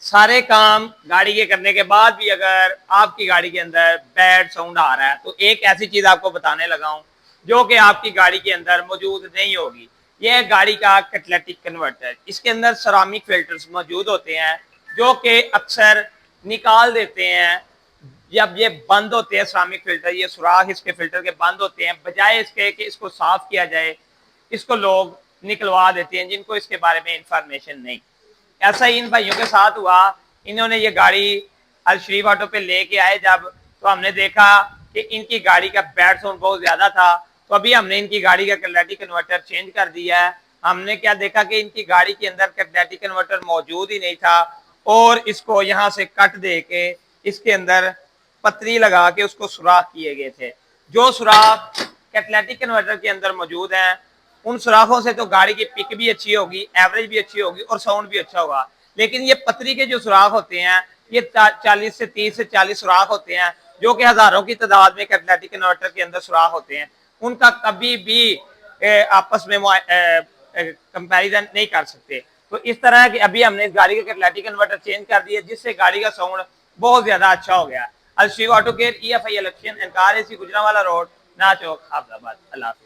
सारे काम गाड़ी के करने के बाद भी अगर आपकी गाड़ी के अंदर बैड साउंड आ रहा है तो एक ऐसी चीज आपको बताने लगा हूं जो कि आपकी गाड़ी के अंदर मौजूद नहीं होगी। यह है गाड़ी का कैटालिटिक कन्वर्टर। इसके अंदर सेरामिक फिल्टर्स मौजूद होते हैं जो कि अक्सर निकाल देते हैं जब ये बंद होते हैं। सेरामिक फिल्टर, ये सुराख इसके फिल्टर के बंद होते हैं, बजाय इसके कि इसको साफ किया जाए इसको लोग निकलवा देते हैं जिनको इसके बारे में इंफॉर्मेशन नहीं। ऐसा ही इन भाइयों के साथ हुआ। इन्होंने ये गाड़ी अल शरीफ ऑटो पे लेके आए जब, तो हमने देखा कि इनकी गाड़ी का बैड साउंड बहुत ज्यादा था। तो अभी हमने इनकी गाड़ी का कैटालिटिक कन्वर्टर चेंज कर दिया है। हमने क्या देखा कि इनकी गाड़ी के अंदर कैटालिटिक कन्वर्टर मौजूद ही नहीं था और इसको यहाँ से कट दे के इसके अंदर पतरी लगा के उसको सुराख किए गए थे। जो सुराख कैटालिटिक कन्वर्टर के अंदर मौजूद है उन सुराखों से तो गाड़ी की पिक भी अच्छी होगी, एवरेज भी अच्छी होगी और साउंड भी अच्छा होगा। लेकिन ये पतरी के जो सुराख होते हैं ये 40 से 30 से 40 सुराख होते हैं जो कि हजारों की तादाद में कैटालिटिक कन्वर्टर के अंदर सुराख होते हैं। उनका कभी भी आपस में कंपैरिजन नहीं कर सकते। तो इस तरह की अभी हमने इस गाड़ी का कैटालिटिक कन्वर्टर चेंज कर दिया जिससे गाड़ी का साउंड बहुत ज्यादा अच्छा हो गया। Al Sharif auto care, EFI injection and car AC, Gujranwala road, ना चौक, अहमदाबाद। अल्लाह हाफिज।